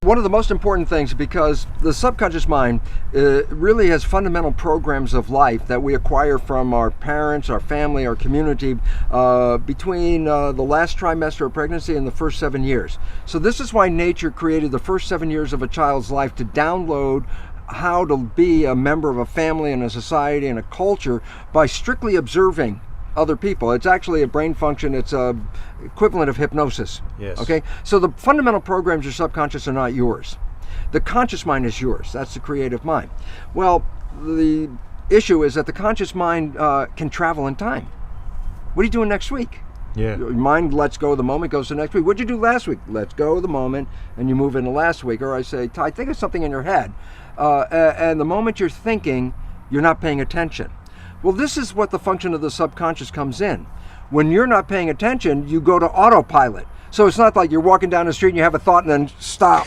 One of the most important things, because the subconscious mind really has fundamental programs of life that we acquire from our parents, our family, our community between the last trimester of pregnancy and the first 7 years. So this is why nature created the first 7 years of a child's life to download how to be a member of a family and a society and a culture by strictly observing other people. It's actually a brain function. It's a equivalent of hypnosis. Yes. Okay. So the fundamental programs of your subconscious are not yours. The conscious mind is yours. That's the creative mind. Well, the issue is that the conscious mind can travel in time. What are you doing next week? Yeah. Your mind lets go of the moment, goes to next week. What'd you do last week? Lets go of the moment, and you move into last week. Or I say, Ty, think of something in your head. And the moment you're thinking, you're not paying attention. Well, this is what the function of the subconscious comes in. When you're not paying attention, you go to autopilot. So it's not like you're walking down the street and you have a thought and then stop.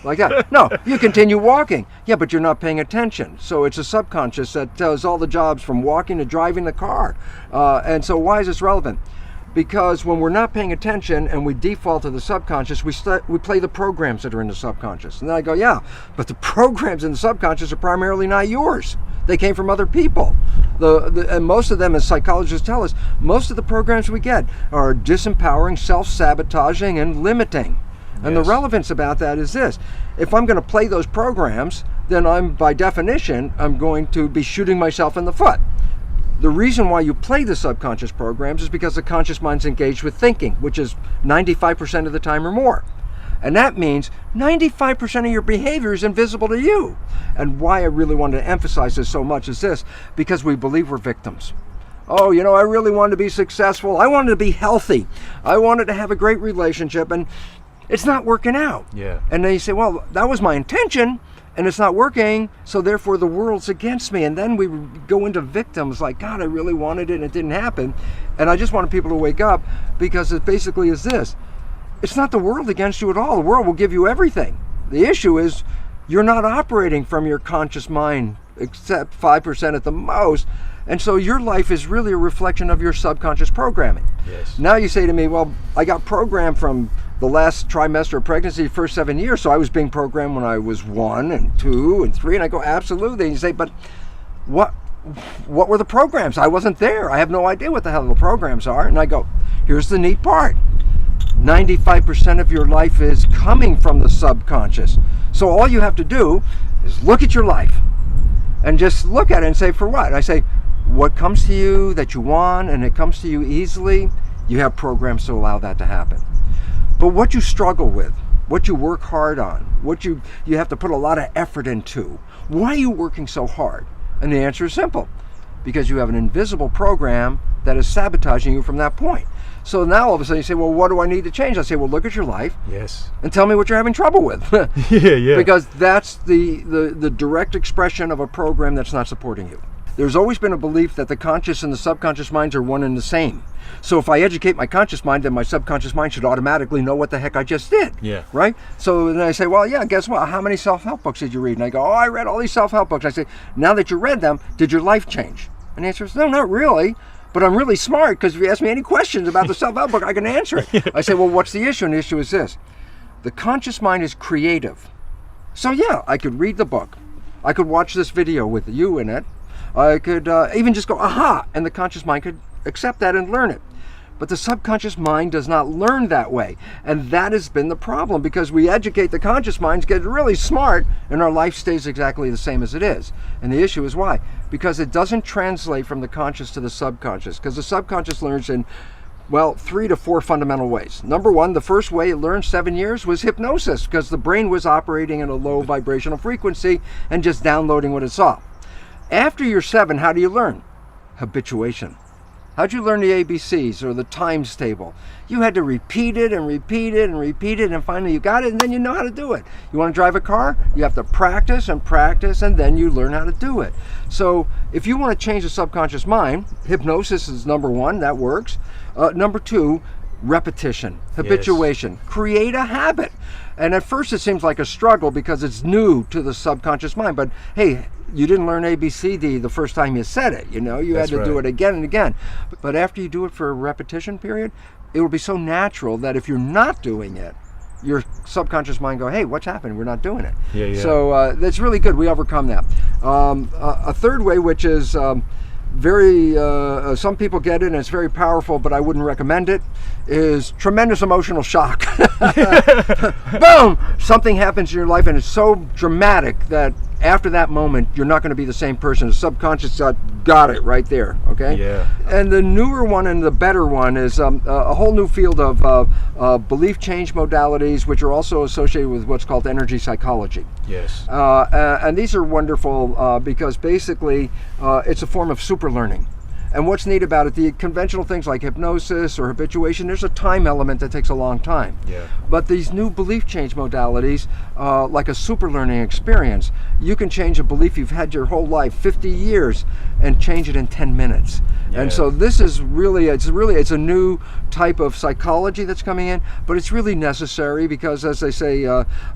Like that. No, you continue walking. Yeah, but you're not paying attention. So it's a subconscious that does all the jobs from walking to driving the car. And so why is this relevant? Because when we're not paying attention and we default to the subconscious, we play the programs that are in the subconscious. And then I go, yeah, but the programs in the subconscious are primarily not yours. They came from other people. And most of them, as psychologists tell us, most of the programs we get are disempowering, self-sabotaging, and limiting. And Yes. the relevance about that is this. If I'm going to play those programs, then by definition, I'm going to be shooting myself in the foot. The reason why you play the subconscious programs is because the conscious mind's engaged with thinking, which is 95% of the time or more. And that means 95% of your behavior is invisible to you. And why I really wanted to emphasize this so much is this, because we believe we're victims. Oh, I really wanted to be successful. I wanted to be healthy. I wanted to have a great relationship, and it's not working out. Yeah. And then you say, well, that was my intention, and it's not working, so therefore the world's against me. And then we go into victims like, God, I really wanted it and it didn't happen. And I just wanted people to wake up, because it basically is this. It's not the world against you at all. The world will give you everything. The issue is you're not operating from your conscious mind, except 5% at the most. And so your life is really a reflection of your subconscious programming. Yes. Now you say to me, well, I got programmed from the last trimester of pregnancy, first 7 years, so I was being programmed when I was 1 and 2 and 3, and I go, absolutely. And you say, but what were the programs? I wasn't there. I have no idea what the hell the programs are. And I go, here's the neat part. 95% of your life is coming from the subconscious. So all you have to do is look at your life and just look at it and say, for what? I say, what comes to you that you want and it comes to you easily, you have programs to allow that to happen. But what you struggle with, what you work hard on, what you have to put a lot of effort into, why are you working so hard? And the answer is simple. Because you have an invisible program that is sabotaging you from that point. So now all of a sudden you say, well, what do I need to change? I say, well, look at your life. Yes. And tell me what you're having trouble with. Yeah. Because that's the direct expression of a program that's not supporting you. There's always been a belief that the conscious and the subconscious minds are one and the same. So if I educate my conscious mind, then my subconscious mind should automatically know what the heck I just did. Yeah. Right? So then I say, well, yeah, guess what? How many self-help books did you read? And I go, oh, I read all these self-help books. I say, now that you read them, did your life change? And the answer is, no, not really. But I'm really smart, because if you ask me any questions about the self-help book, I can answer it. I say, well, what's the issue? And the issue is this. The conscious mind is creative. So yeah, I could read the book. I could watch this video with you in it. I could even just go, aha, and the conscious mind could accept that and learn it. But the subconscious mind does not learn that way. And that has been the problem, because we educate the conscious minds, get really smart, and our life stays exactly the same as it is. And the issue is why? Because it doesn't translate from the conscious to the subconscious. Because the subconscious learns in, well, 3 to 4 fundamental ways. Number one, the first way it learned 7 years was hypnosis, because the brain was operating in a low vibrational frequency and just downloading what it saw. After you're 7, how do you learn? Habituation. How'd you learn the ABCs or the times table? You had to repeat it and repeat it and repeat it, and finally you got it, and then you know how to do it. You want to drive a car? You have to practice and practice, and then you learn how to do it. So if you want to change the subconscious mind, hypnosis is number 1, that works. Number 2, repetition, habituation. Yes. Create a habit. And at first it seems like a struggle because it's new to the subconscious mind, but hey, you didn't learn ABCD the first time you said it, you had to do it again and again. But after you do it for a repetition period, it will be so natural that if you're not doing it, your subconscious mind go, hey, what's happened? We're not doing it. Yeah. So that's really good. We overcome that. A third way, which is very, some people get it and it's very powerful, but I wouldn't recommend it, is tremendous emotional shock. Boom! Something happens in your life and it's so dramatic that after that moment, you're not going to be the same person. The subconscious got it right there, okay? Yeah. And the newer one and the better one is a whole new field of belief change modalities, which are also associated with what's called energy psychology. Yes. And these are wonderful because basically it's a form of super learning. And what's neat about it, the conventional things like hypnosis or habituation, there's a time element that takes a long time. Yeah. But these new belief change modalities, like a super learning experience, you can change a belief you've had your whole life, 50 years, and change it in 10 minutes. Yeah. And so this is really, it's a new type of psychology that's coming in, but it's really necessary because, as they say,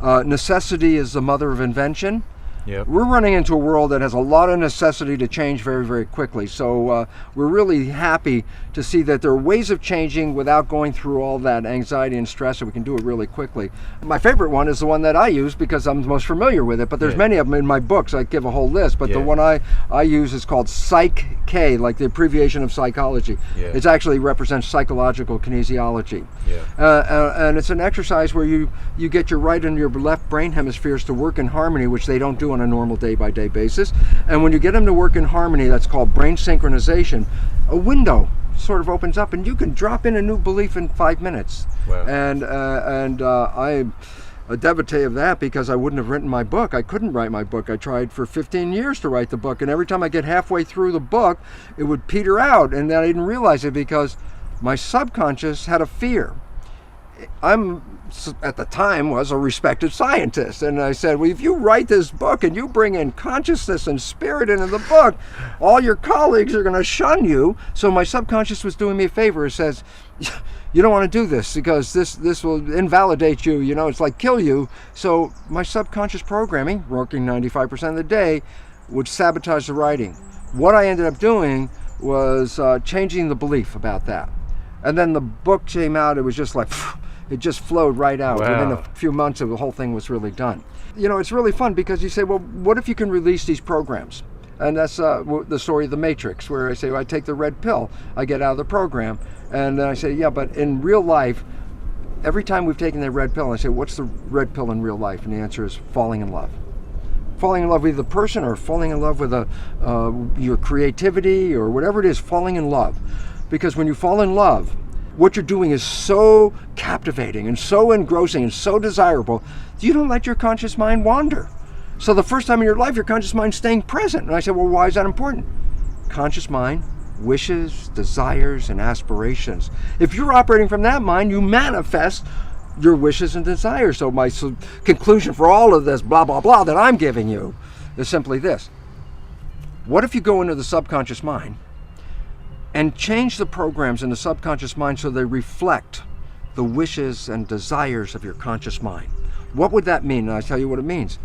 necessity is the mother of invention. Yep. We're running into a world that has a lot of necessity to change very, very quickly. So we're really happy to see that there are ways of changing without going through all that anxiety and stress, so we can do it really quickly. My favorite one is the one that I use because I'm most familiar with it, but there's many of them in my books. I give a whole list, but the one I use is called Psych-K, like the abbreviation of psychology. Yeah. It actually represents psychological kinesiology. Yeah. And it's an exercise where you get your right and your left brain hemispheres to work in harmony, which they don't do on a normal day-by-day basis. And when you get them to work in harmony, that's called brain synchronization, a window sort of opens up and you can drop in a new belief in 5 minutes. Wow. And I'm a devotee of that because I wouldn't have written my book. I couldn't write my book. I tried for 15 years to write the book, and every time I get halfway through the book, it would peter out, and then I didn't realize it because my subconscious had a fear. At the time, was a respected scientist, and I said, well, if you write this book and you bring in consciousness and spirit into the book, all your colleagues are going to shun you. So my subconscious was doing me a favor. It says, you don't want to do this because this will invalidate you, it's like kill you. So my subconscious programming, working 95% of the day, would sabotage the writing. What I ended up doing was changing the belief about that. And then the book came out, it was just like, it just flowed right out. Wow. Within a few months, the whole thing was really done. It's really fun because you say, well, what if you can release these programs? And that's the story of the Matrix, where I say, well, I take the red pill, I get out of the program. And then I say, yeah, but in real life, every time we've taken that red pill, I say, what's the red pill in real life? And the answer is falling in love. Falling in love with the person, or falling in love with your creativity, or whatever it is, falling in love. Because when you fall in love, what you're doing is so captivating and so engrossing and so desirable, you don't let your conscious mind wander. So the first time in your life, your conscious mind's staying present. And I said, well, why is that important? Conscious mind, wishes, desires, and aspirations. If you're operating from that mind, you manifest your wishes and desires. So my conclusion for all of this blah, blah, blah that I'm giving you is simply this. What if you go into the subconscious mind and change the programs in the subconscious mind so they reflect the wishes and desires of your conscious mind? What would that mean? And I tell you what it means.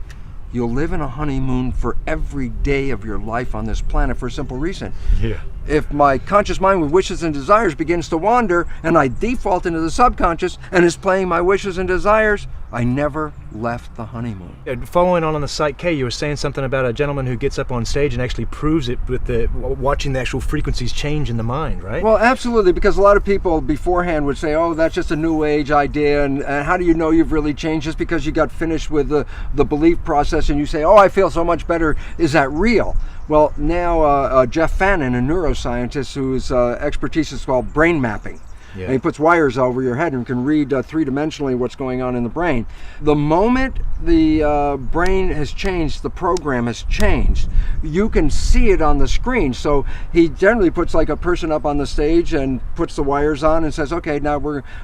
You'll live in a honeymoon for every day of your life on this planet for a simple reason. Yeah. If my conscious mind with wishes and desires begins to wander and I default into the subconscious and is playing my wishes and desires, I never left the honeymoon. Following on the Psych-K, you were saying something about a gentleman who gets up on stage and actually proves it with watching the actual frequencies change in the mind, right? Well, absolutely, because a lot of people beforehand would say, oh, that's just a new age idea, and how do you know you've really changed? Just because you got finished with the belief process and you say, oh, I feel so much better, is that real? Well, now Jeff Fannin, a neuroscientist whose expertise is called brain mapping, Yeah. And he puts wires over your head and can read three-dimensionally what's going on in the brain. The moment the brain has changed, the program has changed, you can see it on the screen. So he generally puts like a person up on the stage and puts the wires on and says, okay, now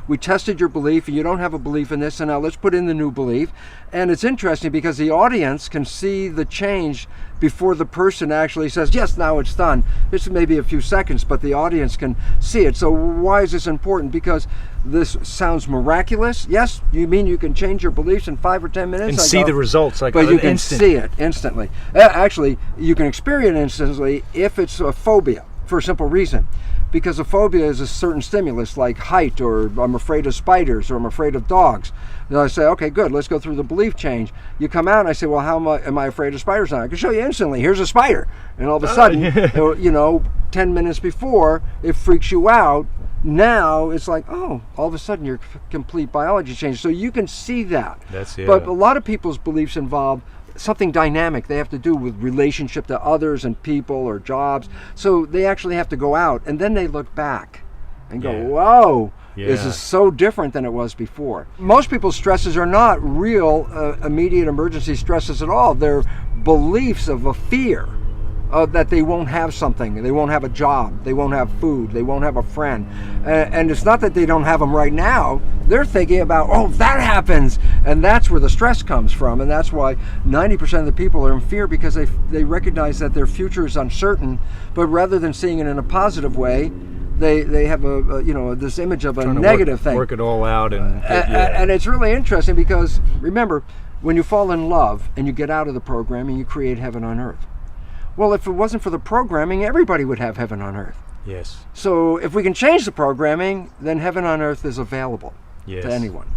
we tested your belief and you don't have a belief in this, and now let's put in the new belief. And it's interesting because the audience can see the change before the person actually says, yes, now it's done. This may be a few seconds, but the audience can see it. So why is this important? Because this sounds miraculous. Yes, you mean you can change your beliefs in 5 or 10 minutes? And see the results, like but you can instant. see it instantly. Actually, you can experience it instantly if it's a phobia. for a simple reason. Because a phobia is a certain stimulus, like height, or I'm afraid of spiders, or I'm afraid of dogs. Then I say, okay, good, let's go through the belief change. You come out and I say, well, how am I afraid of spiders now? I can show you instantly. Here's a spider. And all of a sudden, you know, 10 minutes before, it freaks you out. Now it's like, oh, all of a sudden your complete biology changed. So you can see that. But a lot of people's beliefs involve something dynamic. They have to do with relationship to others and people or jobs. So they actually have to go out and then they look back and go, whoa, this is so different than it was before. Most people's stresses are not real immediate emergency stresses at all. They're beliefs of a fear that they won't have something, they won't have a job, they won't have food, they won't have a friend. And it's not that they don't have them right now. They're thinking about, oh, that happens. And that's where the stress comes from. And that's why 90% of the people are in fear, because they recognize that their future is uncertain. But rather than seeing it in a positive way, they have this image of a negative thing. Work it all out. And it's really interesting because, remember, when you fall in love and you get out of the programming, you create heaven on earth. Well, if it wasn't for the programming, everybody would have heaven on earth. Yes. So if we can change the programming, then heaven on earth is available to anyone.